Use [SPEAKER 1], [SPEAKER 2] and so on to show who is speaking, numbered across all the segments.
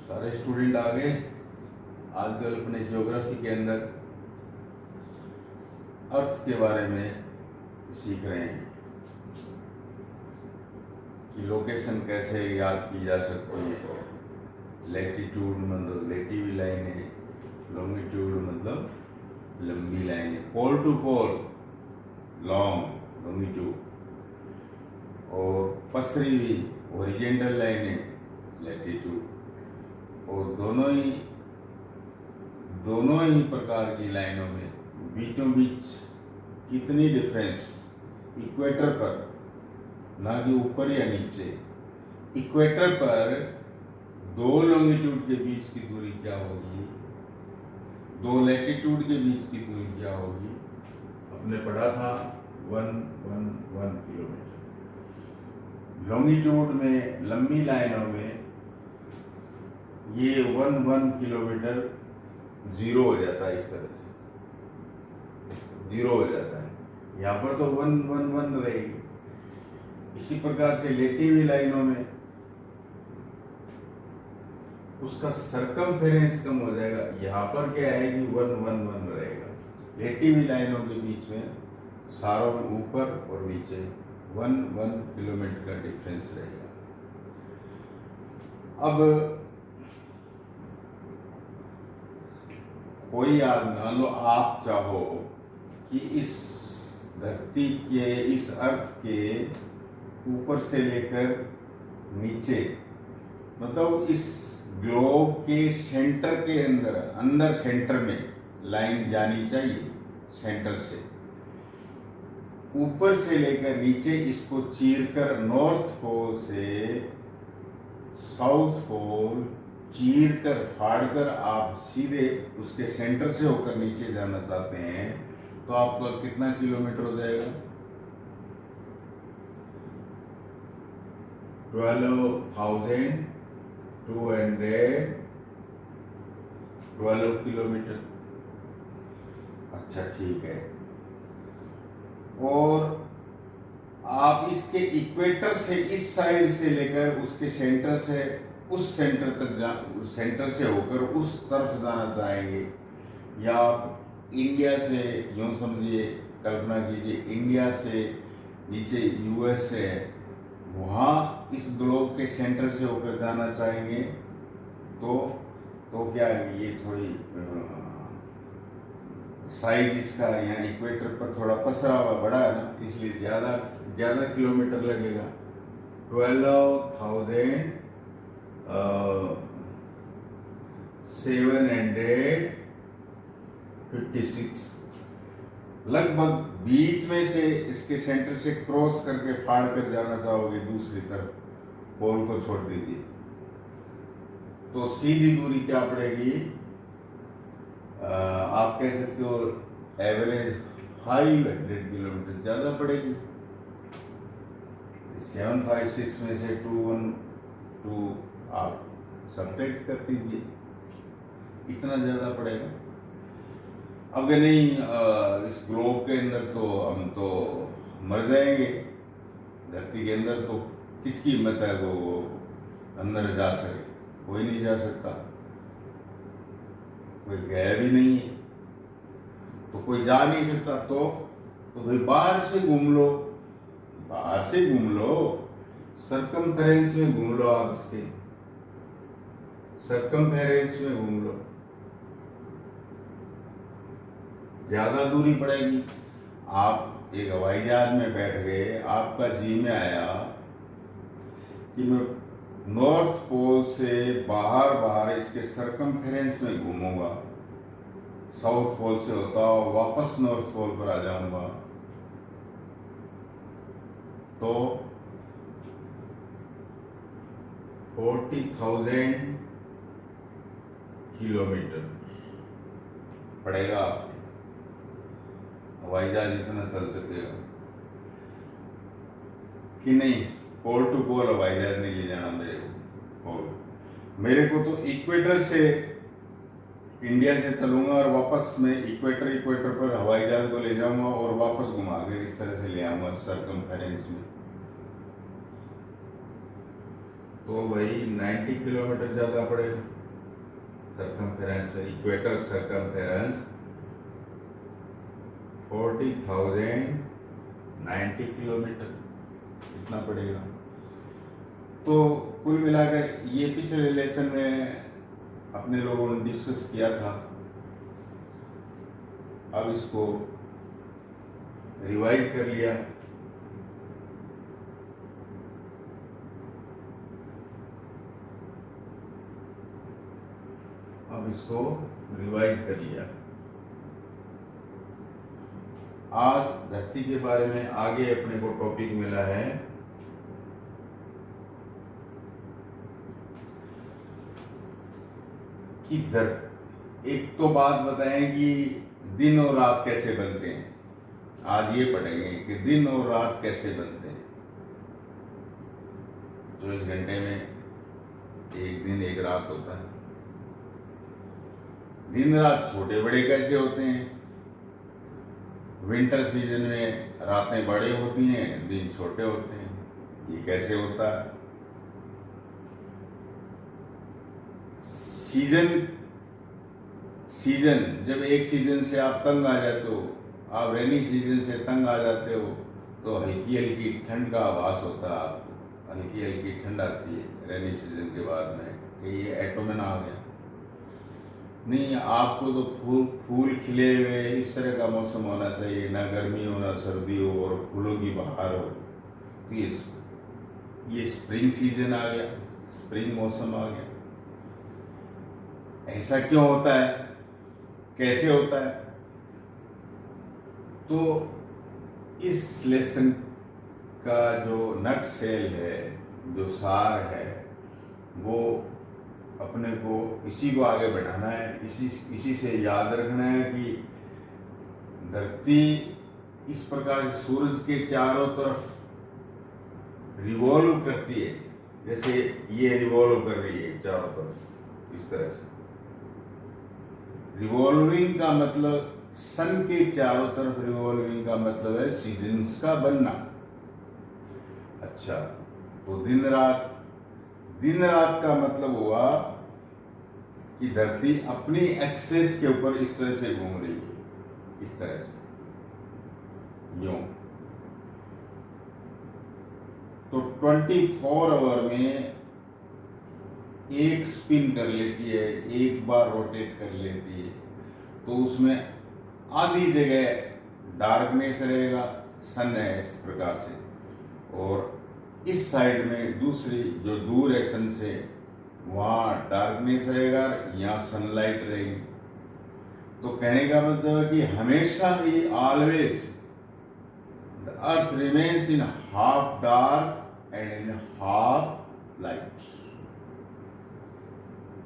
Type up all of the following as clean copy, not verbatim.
[SPEAKER 1] सारे स्टूडेंट आ गए। आजकल अपने ज्योग्राफी के अंदर अर्थ के बारे में सीख रहे हैं कि लोकेशन कैसे याद की जा सकती है। लैटिट्यूड मतलब लेटिव लाइन है, लॉन्गिट्यूड मतलब लंबी लाइन है, pole to pole long longitude, और पसरी हुई ओरिजेंटल लाइन है लैटिट्यूड। और दोनों ही प्रकार की लाइनों में बीचों बीच कितनी डिफरेंस, इक्वेटर पर, ना कि ऊपर या नीचे, इक्वेटर पर दो लॉन्गिट्यूड के बीच की दूरी क्या होगी, दो लैटिट्यूड के बीच की दूरी क्या होगी, हमने पढ़ा था 111 किलोमीटर। लॉन्गिट्यूड में लंबी लाइनों में ये 11 किलोमीटर जीरो हो जाता है, इस तरह से जीरो हो जाता है। यहाँ पर तो 111 रहेगी। इसी प्रकार से लेटिव लाइनों में उसका सरकमफेरेंस कम हो जाएगा। यहाँ पर क्या है कि 111 रहेगा। लेटिव लाइनों के बीच में सारों में ऊपर और नीचे 1 किलोमीटर का डिफरेंस रहेगा। अब कोई मान लो आप चाहो कि इस धरती के, इस अर्थ के ऊपर से लेकर नीचे, मतलब इस ग्लोब के सेंटर के अंदर सेंटर में लाइन जानी चाहिए। सेंटर से ऊपर से लेकर नीचे इसको चीरकर नॉर्थ पोल से साउथ पोल चीरकर फाड़कर आप सीधे उसके सेंटर से होकर नीचे जाना चाहते हैं, तो आपका कितना किलोमीटर हो जाएगा? 12,212 किलोमीटर। अच्छा ठीक है। और आप इसके इक्वेटर से, इस साइड से लेकर उसके सेंटर से उस सेंटर तक सेंटर से होकर उस तरफ जाना चाहेंगे, या आप इंडिया से, यूँ समझिए, कल्पना कीजिए इंडिया से नीचे यूएस है, वहाँ इस ग्लोब के सेंटर से होकर जाना चाहेंगे, तो क्या है, ये थोड़ी साइज इसका यहाँ इक्वेटर पर थोड़ा पसरा हुआ बड़ा है ना, इसलिए ज़्यादा किलोमीटर लगेगा। 12,756 लगभग बीच में से, इसके सेंटर से क्रॉस करके फाड़ कर जाना चाहोगे दूसरी तरफ, पोल को छोड़ दीजिए, तो सीधी दूरी क्या पड़ेगी? आप कह सकते हो एवरेज 500 किलोमीटर ज़्यादा पड़ेगी। 756 में से 212 आप सब्ट्रैक्ट कर दीजिए, इतना ज़्यादा पड़ेगा। अगर नहीं इस ग्लोब के अंदर तो हम तो मर जाएंगे। धरती के अंदर तो किसकी हिम्मत है वो अंदर जा सके? कोई नहीं जा सकता, कोई गया भी नहीं है, तो कोई जा नहीं सकता। तो भाई बाहर से घूम लो, सरकमफेरेंस में घूम लो, आप इसके सरकमफेरेंस में घूम लो, ज्यादा दूरी पड़ेगी। आप एक हवाई जहाज में बैठ गए, आपका जी में आया कि मैं नॉर्थ पोल से बाहर इसके सरकमफेरेंस में घूमूंगा, साउथ पोल से होता हुआ वापस नॉर्थ पोल पर आ जाऊंगा, तो 40,000 किलोमीटर पड़ेगा आपको। हवाई जहाज इतना चल सकेगा कि नहीं? पोल टू पोल हवाई जहाज नहीं ले जाना मेरे को तो इक्वेटर से, इंडिया से चलूंगा और वापस मैं इक्वेटर पर हवाई जहाज को ले जाऊंगा और वापस घुमा कर इस तरह से ले आऊंगा सरकमफेरेंस में, तो वही 90 किलोमीटर ज़्यादा पड़ेगा। सर्कमफेरेंस में इक्वेटर सर्कमफेरेंस 40,090 किलोमीटर इतना पड़ेगा। तो कुल मिलाकर ये पिछले लेसन में अपने लोगों ने डिस्कस किया था। अब इसको रिवाइज कर लिया। अब इसको रिवाइज कर लिया। आज धरती के बारे में आगे अपने को टॉपिक मिला है कि एक तो बात बताएं कि दिन और रात कैसे बनते हैं। आज ये पढ़ेंगे कि दिन और रात कैसे बनते हैं। 24 घंटे में एक दिन एक रात होता है। दिन रात छोटे बड़े कैसे होते हैं। विंटर सीजन में रातें बड़े होती हैं, दिन छोटे होते हैं। ये कैसे होता है। सीजन जब एक सीजन से आप तंग आ जाते हो, आप रेनी सीजन से तंग आ जाते हो, तो हल्की हल्की ठंड का आभास होता है। आपको हल्की हल्की ठंड आती है रेनी सीजन के बाद में कि ये एटोमन आ गया। नहीं, आपको तो फूल खिले हुए इस तरह का मौसम होना चाहिए, ना गर्मी हो ना सर्दी हो और फूलों की बहार हो। तो ये स्प्रिंग सीजन आ गया, स्प्रिंग मौसम आ गया। ऐसा क्यों होता है, कैसे होता है। तो इस लेसन का जो नट सेल है, जो सार है, वो अपने को इसी को आगे बढ़ाना है। इसी से याद रखना है कि धरती इस प्रकार से सूरज के चारों तरफ रिवॉल्व करती है, जैसे ये रिवॉल्व कर रही है चारों तरफ इस तरह से। रिवॉल्विंग का मतलब सन के चारों तरफ रिवॉल्विंग का मतलब है सीजन्स का बनना। अच्छा, तो दिन रात का मतलब हुआ कि धरती अपनी एक्सेस के ऊपर इस तरह से घूम रही है, इस तरह से यूं। तो 24 आवर में एक स्पिन कर लेती है, एक बार रोटेट कर लेती है। तो उसमें आधी जगह डार्कनेस रहेगा, सन है इस प्रकार से, और इस साइड में दूसरी जो दूर है सन से, वहाँ डार्कनेस रहेगा, यहाँ सनलाइट रहेगी। तो कहने का मतलब है कि हमेशा ही always the earth remains in half dark and in half light.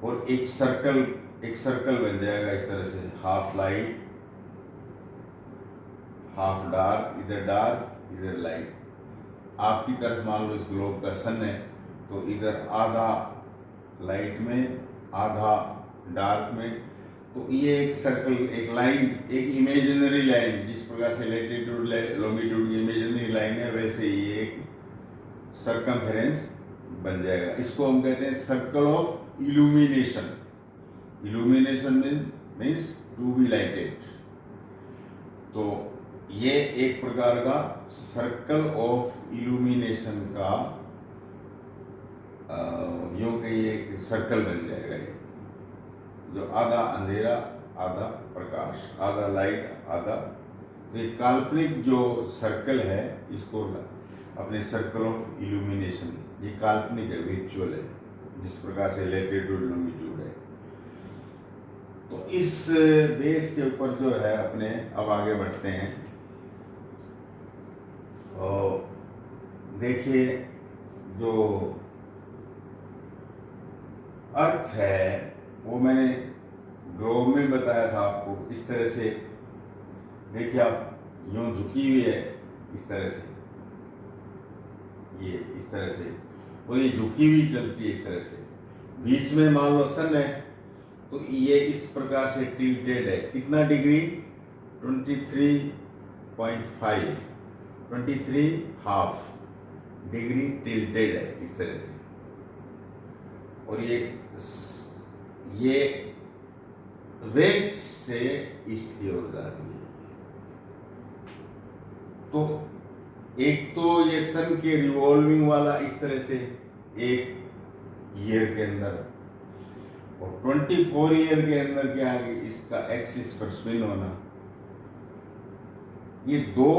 [SPEAKER 1] और एक सर्कल बन जाएगा इस तरह से, हाफ लाइट हाफ डार्क, इधर लाइट। आपकी तरफ मान लो इस ग्लोब का सन है, तो इधर आधा लाइट में आधा डार्क में। तो ये एक सर्कल, एक लाइन, एक इमेजिनरी लाइन, जिस प्रकार से लैटिट्यूड लॉन्गिट्यूड की इमेजिनरी लाइन है, वैसे ही एक सर्कमफेरेंस बन जाएगा। इसको हम कहते हैं circle of illumination. Illumination means to be lighted. तो ये एक प्रकार का सर्कल ऑफ इल्यूमिनेशन का यूं कहिए एक सर्कल बन जाएगा ये, जो आधा अंधेरा आधा प्रकाश, आधा लाइट आधा। तो एक काल्पनिक जो सर्कल है, इसको अपने सर्कल ऑफ इल्यूमिनेशन, ये काल्पनिक है, विजुअल है, जिस प्रकार से लैटिट्यूड लॉन्गिट्यूड है। तो इस बेस के ऊपर जो है अपने अब आगे बढ़ते हैं। और देखिए, जो अर्थ है वो मैंने ग्लोब में बताया था आपको, इस तरह से देखिए, आप यूं झुकी हुई है इस तरह से, ये इस तरह से, और ये झुकी हुई चलती है इस तरह से। बीच में मान लो सन है, तो ये इस प्रकार से टिल्टेड है। कितना डिग्री? 23 हाफ डिग्री टिल्टेड है इस तरह से। और ये वेस्ट से ईस्ट की ओर जा रही है। तो एक तो ये सन के रिवॉल्विंग वाला इस तरह से एक ईयर के अंदर, और 24 ईयर के अंदर क्या है कि इसका एक्सिस पर स्पिन होना। ये दो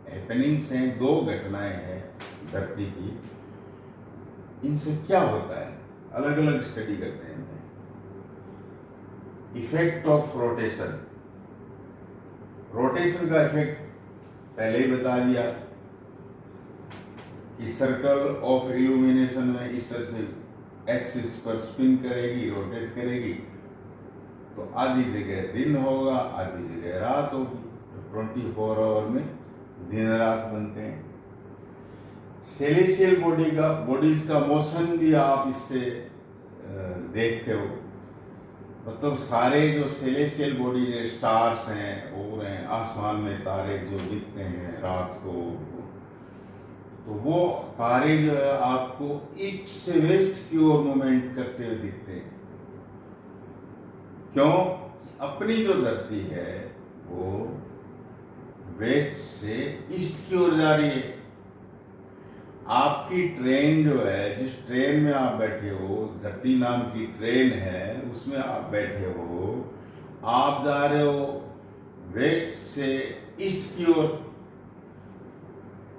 [SPEAKER 1] हैपनिंग्स हैं, दो घटनाएं हैं धरती की। इनसे क्या होता है, अलग अलग स्टडी करते हैं। इफेक्ट ऑफ रोटेशन, रोटेशन का इफेक्ट पहले ही बता दिया कि सर्कल ऑफ इल्यूमिनेशन में इस तरह से एक्सिस पर स्पिन करेगी, रोटेट करेगी, तो आधी जगह दिन होगा, आधी जगह रात होगी। 24 आवर में दिन रात बनते हैं। सेलेशियल बॉडीज का मोशन भी आप इससे देखते हो। मतलब सारे जो सेलेशियल बॉडीज है, स्टार्स हैं और हैं, आसमान में तारे जो दिखते हैं रात को, तो वो तारे जो है आपको ईस्ट से वेस्ट की ओर मूवमेंट करते हुए दिखते हैं। क्यों? अपनी जो धरती है वो वेस्ट से ईस्ट की ओर जा रही है। आपकी ट्रेन जो है, जिस ट्रेन में आप बैठे हो, धरती नाम की ट्रेन है, उसमें आप बैठे हो, आप जा रहे हो वेस्ट से ईस्ट की ओर।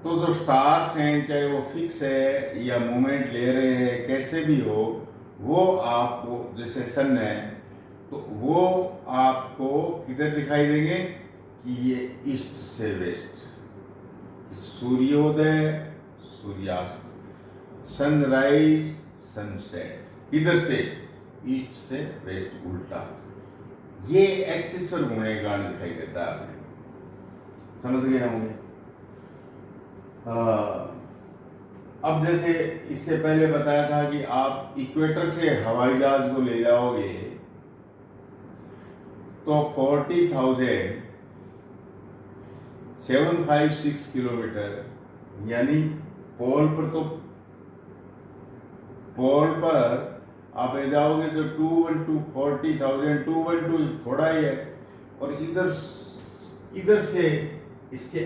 [SPEAKER 1] तो जो स्टार्स हैं, चाहे वो फिक्स है या मूवमेंट ले रहे हैं, कैसे भी हो, वो आपको, जैसे सन है तो वो आपको किधर दिखाई देंगे कि ये ईस्ट से वेस्ट, सूर्योदय सूर्यास्त, सनराइज सनसेट, किधर से, ईस्ट से वेस्ट, उल्टा। ये एक्सिस पर घूमने का कारण दिखाई देता है। आपने समझ गए होंगे। अब जैसे इससे पहले बताया था कि आप इक्वेटर से हवाई जहाज को ले जाओगे तो 40,756 किलोमीटर, यानी पोल पर आप ले जाओगे तो 212 40,000, 212 थोड़ा ही है, और इधर से इसके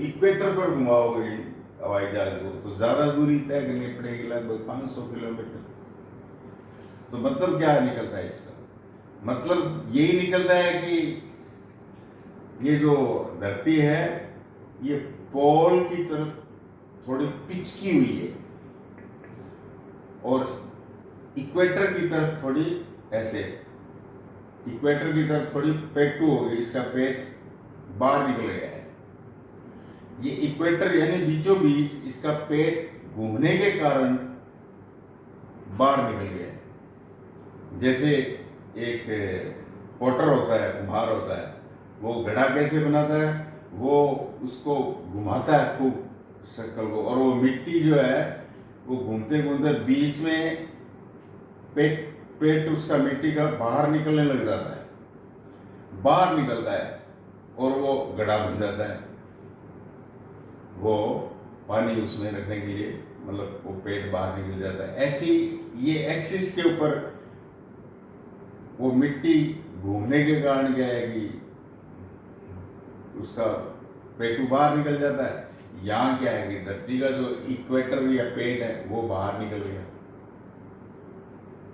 [SPEAKER 1] इक्वेटर पर घुमाओगे हवाई जहाज को तो ज्यादा दूरी तय करनी पड़ेगी, लगभग 500 किलोमीटर। तो मतलब क्या निकलता है इसका? मतलब यही निकलता है कि ये जो धरती है ये पोल की तरफ थोड़ी पिचकी हुई है और इक्वेटर की तरफ थोड़ी ऐसे, इक्वेटर की तरफ थोड़ी पेटू हो गई, इसका पेट बाहर निकल गया है। ये इक्वेटर यानी बीचों बीच इसका पेट घूमने के कारण बाहर निकल गया है। जैसे एक पोटर होता है, कुम्हार होता है, वो घड़ा कैसे बनाता है, वो उसको घुमाता है खूब सर्कल को, और वो मिट्टी जो है वो घूमते घूमते बीच में पेट उसका मिट्टी का बाहर निकलने लग जाता है, बाहर निकलता है और वो घड़ा बन जाता है। वो पानी उसमें रखने के लिए, मतलब वो पेट बाहर निकल जाता है। ऐसी ये एक्सिस के ऊपर वो मिट्टी घूमने के कारण क्या है कि उसका पेटू बाहर निकल जाता है। यहाँ क्या है कि धरती का जो इक्वेटर या पेट है वो बाहर निकल गया।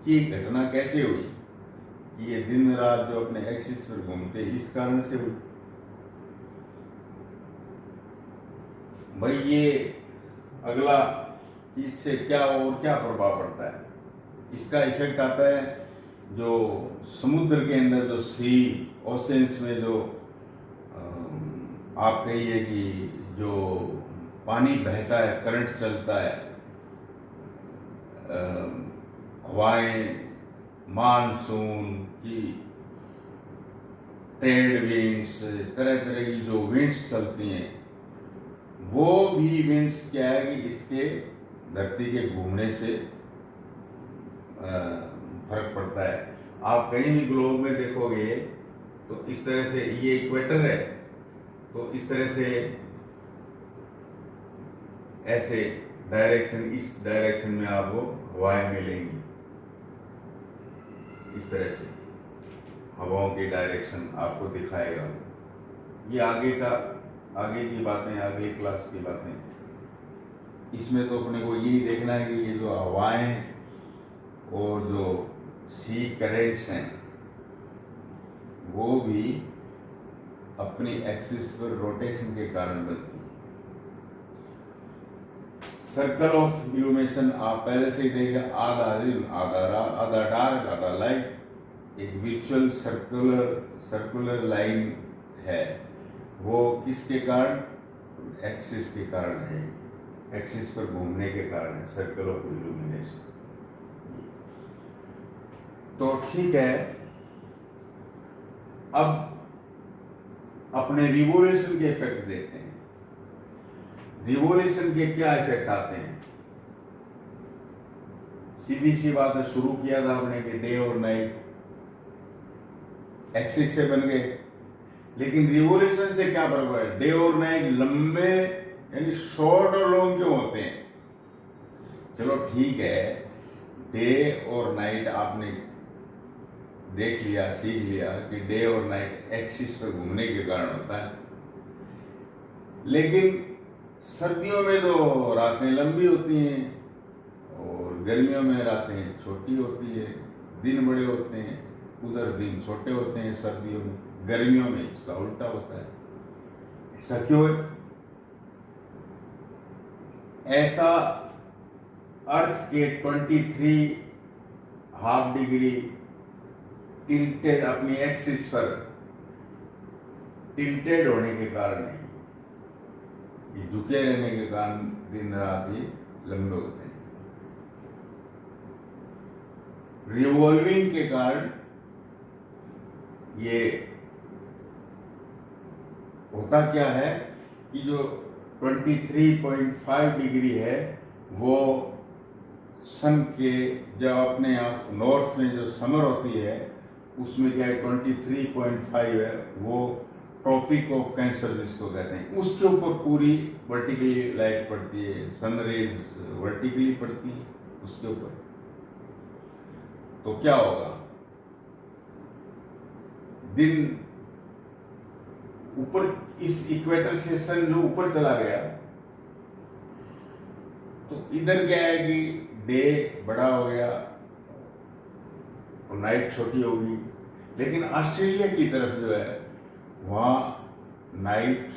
[SPEAKER 1] ये घटना कैसे हुई कि ये दिन रात जो अपने एक्सिस पर घूमते, इस कारण से हुई। भाई ये अगला, इससे क्या और क्या प्रभाव पड़ता है, इसका इफेक्ट आता है जो समुद्र के अंदर जो सी ओशंस में जो आप कहिए कि जो पानी बहता है, करंट चलता है, हवाएं, मानसून की ट्रेड विंड्स, तरह तरह की जो विंड्स चलती हैं, वो भी विंड्स क्या है कि इसके धरती के घूमने से फर्क पड़ता है। आप कहीं भी ग्लोब में देखोगे तो इस तरह से, ये इक्वेटर है तो इस तरह से ऐसे डायरेक्शन, इस डायरेक्शन में आपको हवाएं मिलेंगी, इस तरह से। हवाओं की डायरेक्शन आपको दिखाएगा। ये आगे की बातें, अगली क्लास की बातें। इसमें तो अपने को यही देखना है कि ये जो हवाएं और जो सी करेंट्स हैं वो भी अपनी एक्सिस पर रोटेशन के कारण बनती है। सर्कल ऑफ इल्यूमिनेशन आप पहले से ही देखे, आधा डार्क आधा लाइट, एक विजुअल सर्कुलर लाइन है। वो किसके कारण? एक्सिस के कारण है, एक्सिस पर घूमने के कारण है सर्कल ऑफ इल्यूमिनेशन। तो ठीक है, अब अपने रिवोल्यूशन के इफेक्ट देखते हैं। रिवोल्यूशन के क्या इफेक्ट आते हैं? सीधी सी बात है, शुरू किया था हमने कि डे और नाइट एक्सिस से बन गए, लेकिन रिवोल्यूशन से क्या फर्क है? डे और नाइट लंबे यानी शॉर्ट और लॉन्ग क्यों होते हैं? चलो ठीक है, डे और नाइट आपने देख लिया, सीख लिया कि डे और नाइट एक्सिस पर घूमने के कारण होता है, लेकिन सर्दियों में तो रातें लंबी होती हैं और गर्मियों में रातें छोटी होती है, दिन बड़े होते हैं, उधर दिन छोटे होते हैं सर्दियों में, गर्मियों में इसका उल्टा होता है। ऐसा क्यों है? ऐसा अर्थ के 23.5 डिग्री टिल्टेड अपनी एक्सिस पर टिल्टेड होने के कारण है, ये झुके रहने के कारण दिन रात ही लंबे होते हैं। रिवॉल्विंग के कारण ये होता क्या है कि जो 23.5 डिग्री है वो सन के, जब अपने यहाँ नॉर्थ में जो समर होती है उसमें क्या है 23.5 है, वो ट्रॉपिक ऑफ कैंसर जिसको कहते हैं, उसके ऊपर पूरी वर्टिकली लाइट पड़ती है, सनरेज वर्टिकली पड़ती है उसके ऊपर। तो क्या होगा? दिन ऊपर, इस इक्वेटर से सन जो ऊपर चला गया तो इधर क्या है कि डे बड़ा हो गया और नाइट छोटी होगी, लेकिन ऑस्ट्रेलिया की तरफ जो है वहाँ नाइट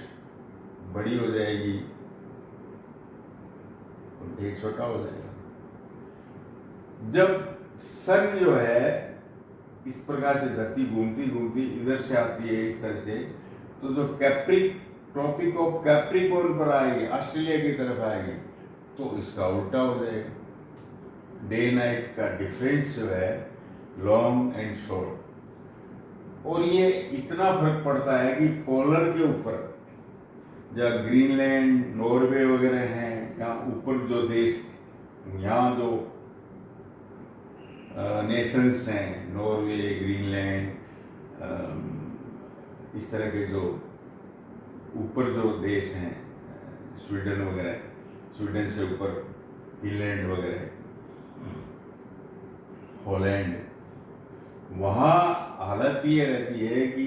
[SPEAKER 1] बड़ी हो जाएगी और डे छोटा हो जाएगा। जब सन जो है इस प्रकार से धरती घूमती घूमती इधर से आती है इस तरह से, तो जो ट्रॉपिक ऑफ कैप्रिकॉर्न पर आएगी, ऑस्ट्रेलिया की तरफ आएगी, तो इसका उल्टा हो जाएगा। डे नाइट का डिफरेंस जो है लॉन्ग एंड शॉर्ट, और ये इतना फर्क पड़ता है कि पोलर के ऊपर, जब ग्रीनलैंड, नॉर्वे वगैरह हैं, यहाँ ऊपर जो देश, यहाँ जो नेशंस हैं, नॉर्वे, ग्रीनलैंड, इस तरह के जो ऊपर जो देश हैं, स्वीडन वगैरह, स्वीडन से ऊपर फिनलैंड वगैरह, हॉलैंड, वहाँ हालत ये रहती है कि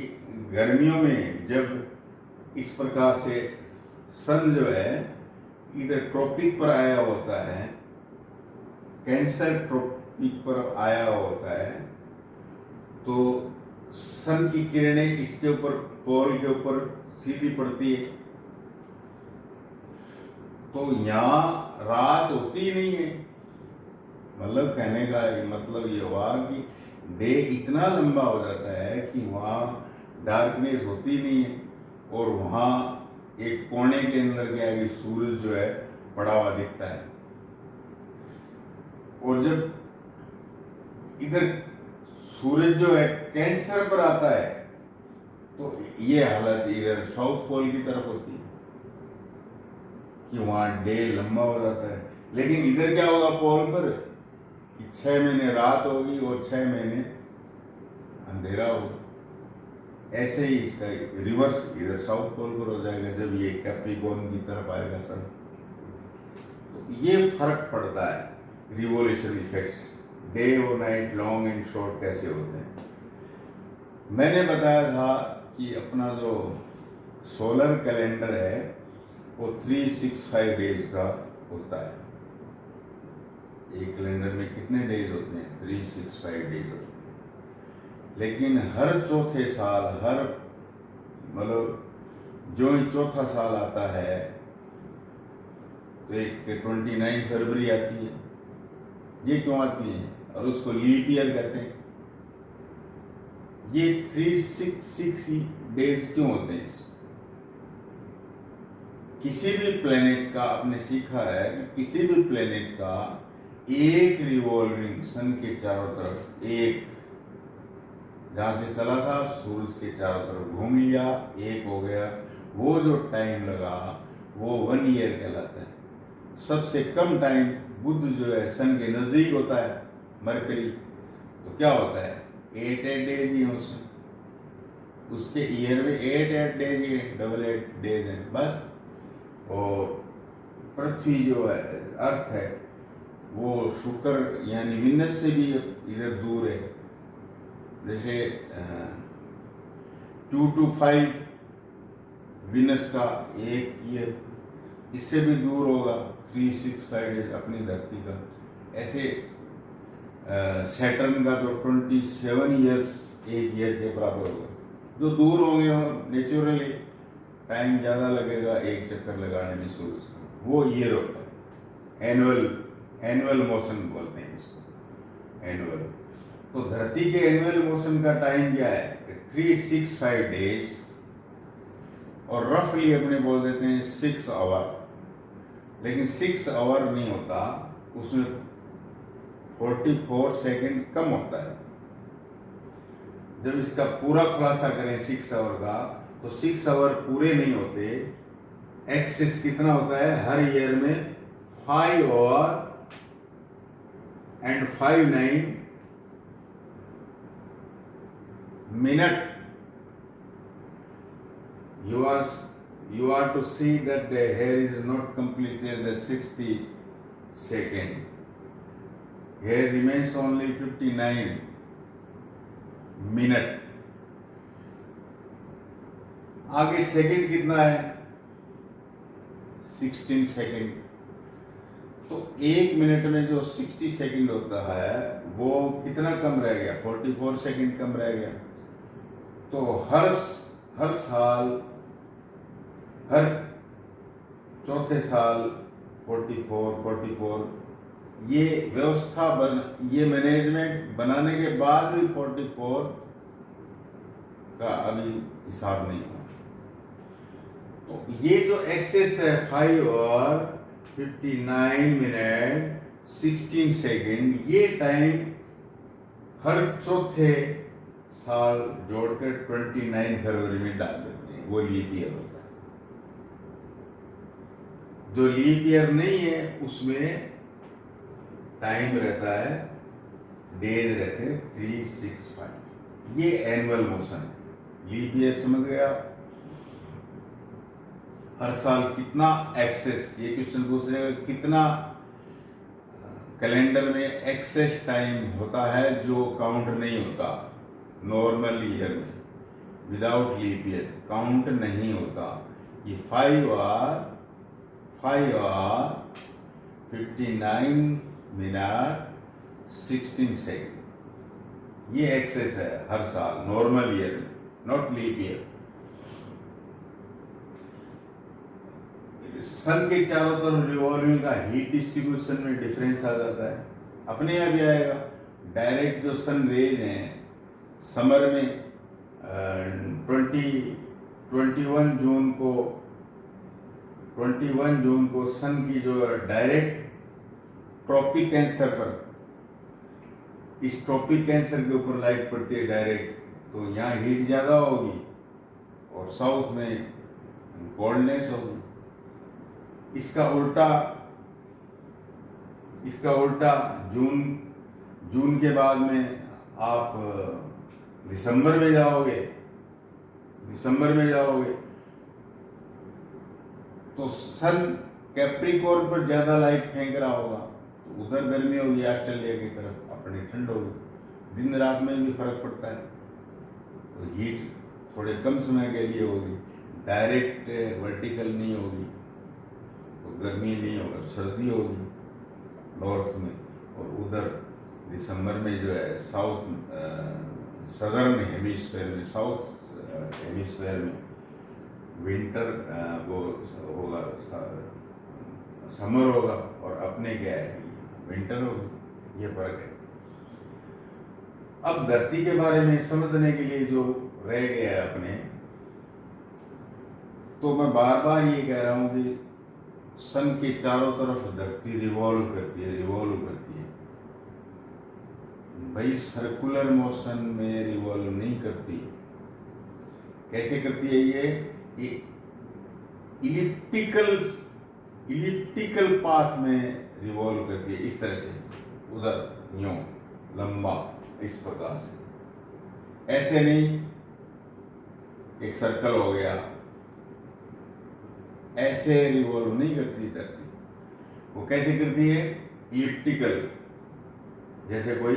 [SPEAKER 1] गर्मियों में जब इस प्रकार से सन जो है इधर ट्रॉपिक पर आया होता है, कैंसर ट्रॉपिक पर आया होता है, तो सन की किरणें इसके ऊपर, पोल के ऊपर सीधी पड़ती है, तो यहाँ रात होती नहीं है। मतलब कहने का मतलब ये हुआ कि डे इतना लंबा हो जाता है कि वहाँ डार्कनेस होती नहीं है, और वहाँ एक कोने के अंदर क्या है कि सूरज जो है पड़ा हुआ दिखता है। और जब इधर सूरज जो है कैंसर पर आता है तो ये हालत इधर साउथ पोल की तरफ होती है कि वहाँ डे लंबा हो जाता है, लेकिन इधर क्या होगा पोल पर कि 6 महीने रात होगी और 6 महीने अंधेरा होगा। ऐसे ही इसका रिवर्स इधर साउथ पोल पर हो जाएगा जब ये कैप्रिकॉर्न की तरफ आएगा सन। तो ये फर्क पड़ता है रिवोल्यूशन इफेक्ट्स, डे और नाइट, लॉन्ग एंड शॉर्ट कैसे होते हैं। मैंने बताया था कि अपना जो सोलर कैलेंडर है वो 365 डेज का होता है। एक कैलेंडर में कितने डेज होते हैं? 365 डेज होते हैं। लेकिन हर चौथे साल, हर मतलब जो चौथा साल आता है तो एक 29 फरवरी आती है। ये क्यों आती है? और उसको लीप ईयर कहते हैं। ये 366 डेज क्यों होते हैं? किसी भी प्लेनेट का आपने सीखा है कि किसी भी प्लेनेट का एक रिवॉल्विंग सन के चारों तरफ, एक जहां से चला था सूरज के चारों तरफ घूम लिया, एक हो गया, वो जो टाइम लगा वो 1 ईयर कहलाता है। सबसे कम टाइम बुध जो है सन के नजदीक होता है, मरकरी, तो क्या होता है? 8 डेज ही है उसमें, उसके ईयर में 8 डेज ही है, 8 डेज है बस। और पृथ्वी जो है, अर्थ है, वो शुक्र यानी विनस से भी इधर दूर है। जैसे 2 to 5 विनस का एक ईयर, इससे भी दूर होगा 365 डेज अपनी धरती का। ऐसे सैटर्न का तो 27 ईयर्स एक ईयर के बराबर होगा। जो दूर होंगे नेचुरली टाइम ज़्यादा लगेगा एक चक्कर लगाने में सूरज का, वो ईयर होता है। एनुअल मोशन बोलते हैं इसको, एनुअल। तो धरती के एनुअल मोशन का टाइम क्या है? 365 डेज, और रफली अपने बोल देते हैं 6 आवर। लेकिन 6 आवर नहीं होता, उसमें 44 सेकंड कम होता है। जब इसका पूरा खुलासा करें 6 आवर का, तो 6 आवर पूरे नहीं होते। एक्सेस कितना होता है हर ईयर में? 5 our and 59 minute. You are to see that the hair is not completed the 60 second. Hair remains only 59 minute. आगे सेकंड कितना है? 16 सेकंड। तो एक मिनट में जो 60 सेकंड होता है वो कितना कम रह गया? 44 सेकंड कम रह गया। तो हर साल, हर चौथे साल 44 ये व्यवस्था ये मैनेजमेंट बनाने के बाद भी 44 का अभी हिसाब नहीं हुआ। तो ये जो एक्सेस है 5 और 59 मिनट 16 सेकंड, ये टाइम हर चौथे साल जोड़कर 29 फरवरी में डाल देते हैं, वो लीप ईयर होता है। जो लीप ईयर नहीं है उसमें टाइम रहता है, डेज रहते हैं 365। ये एनुअल मोशन है। लीप ईयर समझ गया? हर साल कितना एक्सेस, ये क्वेश्चन पूछ रहे हैं, कितना कैलेंडर में एक्सेस टाइम होता है जो काउंट नहीं होता नॉर्मल ईयर में, विदाउट लीप ईयर काउंट नहीं होता। ये 5 आवर 59 मिनट 16 सेकंड, ये एक्सेस है हर साल नॉर्मल ईयर में, नॉट लीप ईयर। सन के चारों तरफ रिवॉल्विंग का हीट डिस्ट्रीब्यूशन में डिफरेंस आ जाता है, अपने आप ही आएगा। डायरेक्ट जो सन रेज हैं समर में 21 जून को सन की जो डायरेक्ट ट्रॉपिक कैंसर पर, इस ट्रॉपिक कैंसर के ऊपर लाइट पड़ती है डायरेक्ट, तो यहाँ हीट ज़्यादा होगी और साउथ में कोल्डनेस होगी। इसका उल्टा जून के बाद में आप दिसंबर में जाओगे तो सन कैप्रिकॉर्न पर ज्यादा लाइट फेंक रहा होगा, तो उधर गर्मी होगी, ऑस्ट्रेलिया की तरफ अपनी ठंड होगी। दिन रात में भी फर्क पड़ता है। तो हीट थोड़े कम समय के लिए होगी, डायरेक्ट वर्टिकल नहीं होगी, तो गर्मी नहीं होगा, सर्दी होगी नॉर्थ में। और उधर दिसंबर में जो है सदर्न हेमिस्फेयर में, साउथ हेमिस्फेयर में विंटर वो होगा, समर होगा, और अपने क्या है विंटर होगी। ये फर्क है। अब धरती के बारे में समझने के लिए जो रह गया है अपने, तो मैं बार बार ये कह रहा हूं कि सन के चारों तरफ धरती रिवॉल्व करती है, रिवॉल्व करती है। भाई सर्कुलर मोशन में रिवॉल्व नहीं करती। कैसे करती है ये इलिप्टिकल पाथ में रिवॉल्व करती है, इस तरह से, उधर यूं लंबा, इस प्रकार से। ऐसे नहीं एक सर्कल हो गया, ऐसे रिवॉल्व नहीं करती धरती। वो कैसे करती है? इलिप्टिकल, जैसे कोई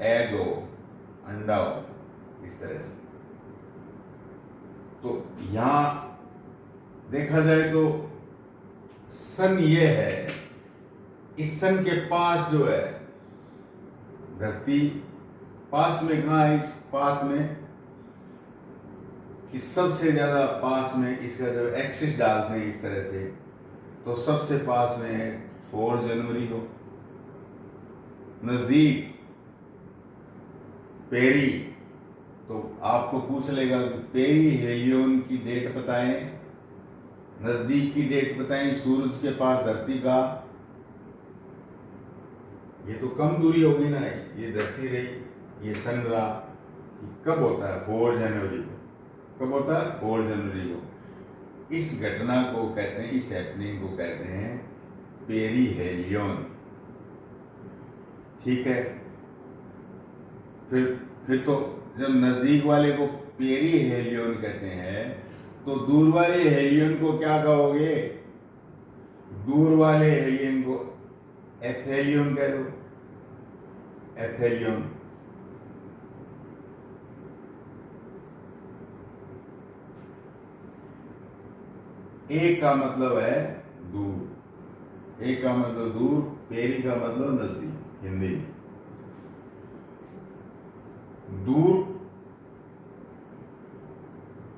[SPEAKER 1] एग हो, अंडा हो, इस तरह से। तो यहां देखा जाए तो सन ये है, इस सन के पास जो है धरती, पास में कहाँ है इस पाथ में, कि सबसे ज्यादा पास में इसका जो एक्सिस डालते हैं इस तरह से, तो सबसे पास में है 4 जनवरी को। नजदीक पेरी, तो आपको पूछ लेगा कि पेरी हेलियन की डेट बताएं, नजदीक की डेट बताएं सूरज के पास धरती का। ये तो कम दूरी होगी ना, ये धरती रही, ये सन रहा। कब होता है? 4 जनवरी को। कब होता है? 4 जनवरी को। इस घटना को कहते हैं, इस हैपनिंग को कहते हैं पेरी हेलियन। ठीक है। फिर तो जब नजदीक वाले को पेरी हेलियन कहते हैं, तो दूर वाले हेलियन को क्या कहोगे? दूर वाले हेलियन को एफेलियन कह दो, एफेलियन। ए का मतलब है दूर, ए का मतलब दूर, पेरी का मतलब नजदीक, हिंदी में। दूर,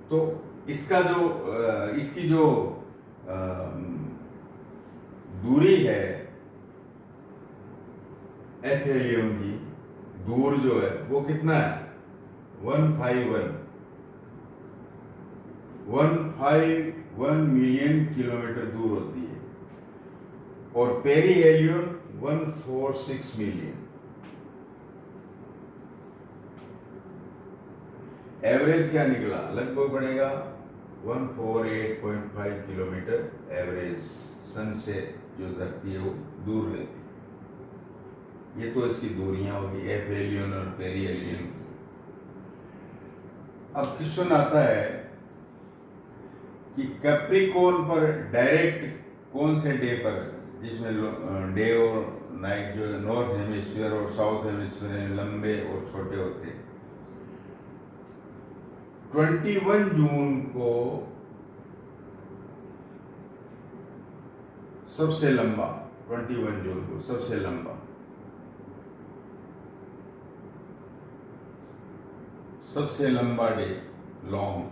[SPEAKER 1] तो इसका जो इसकी जो दूरी है एफेलियन की, दूर जो है वो कितना है? 151 मिलियन किलोमीटर दूर होती है, और पेरी हेलियन 146 मिलियन। एवरेज क्या निकला? लगभग बनेगा 148.5 किलोमीटर एवरेज सन से जो धरती है वो दूर रहती है। ये तो इसकी दूरियां होगी एफेलियन और पेरिहेलियन की। अब क्वेश्चन आता है कि कैप्रिकॉर्न पर डायरेक्ट कौन से डे पर, जिसमें डे और नाइट जो है नॉर्थ हेमिस्फीयर और साउथ हेमिस्फीयर में लंबे और छोटे होते हैं, 21 जून को सबसे लंबा, 21 जून को सबसे लंबा, सबसे लंबा डे, लॉन्ग,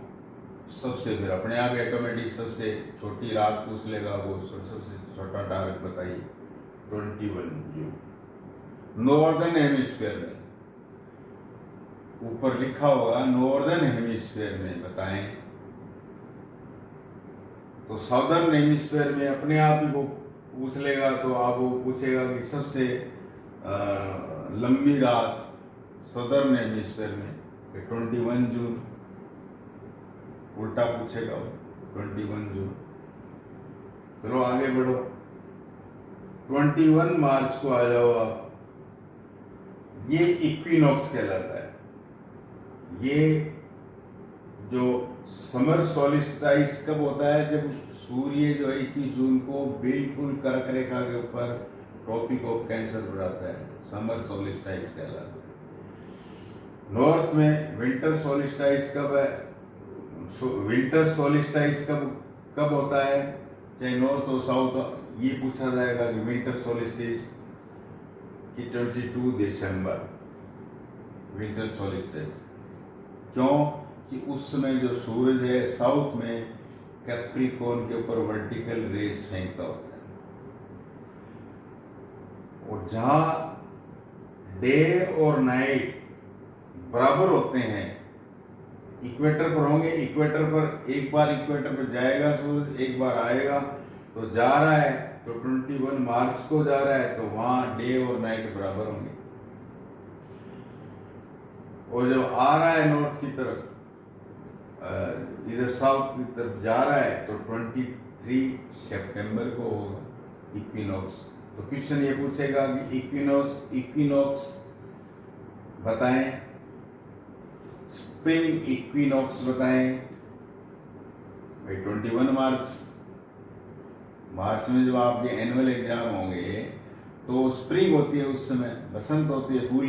[SPEAKER 1] सबसे, फिर अपने आप ऑटोमेटिक सबसे छोटी रात पूछ लेगा वो, सबसे छोटा डार्क बताइए। 21 जून नॉर्दर्न हेमिस्फीयर में, ऊपर लिखा होगा नॉर्दर्न हेमिस्फीयर में बताएं, तो साउदर्न हेमिस्फीयर में अपने आप ही वो पूछ लेगा, तो आप वो पूछेगा कि सबसे लंबी रात सदर्न हेमिस्फीयर में, 21 जून, उल्टा पूछेगा वो 21 जून। चलो आगे बढ़ो, 21 मार्च को आ जाओ आप, ये इक्विनॉक्स कहलाता है। ये जो समर सॉलिस्टाइस कब होता है? जब सूर्य जो है 21 जून को बिल्कुल कर्क रेखा के ऊपर ट्रॉपिक ऑफ कैंसर पर आता है, समर सॉलिस्टाइस कहलाता है। नॉर्थ में विंटर सोलिस्टाइस कब है, विंटर सोलिस्टाइस कब कब होता है, चाहे नॉर्थ हो साउथ हो, ये पूछा जाएगा कि विंटर सोलिस्टिस की 22 दिसंबर विंटर सोलिस्टिस। क्यों कि उस समय जो सूरज है साउथ में कैप्रिकॉर्न के ऊपर वर्टिकल रेज फेंकता होता है, और जहां डे और नाइट बराबर होते हैं, इक्वेटर पर होंगे, इक्वेटर पर एक बार इक्वेटर पर जाएगा सूरज, एक बार आएगा, तो जा रहा है तो 21 मार्च को जा रहा है, तो वहां डे और नाइट बराबर होंगे। और जब आ रहा है नॉर्थ की तरफ, इधर साउथ की तरफ जा रहा है, तो 23 सितंबर को होगा इक्विनॉक्स। तो क्वेश्चन ये पूछेगा कि इक्विनॉक्स बताएं, स्प्रिंग इक्विनॉक्स बताएं भाई। 21 मार्च में जब आपके एनुअल एग्जाम होंगे तो स्प्रिंग होती है, उस समय बसंत होती है, फूल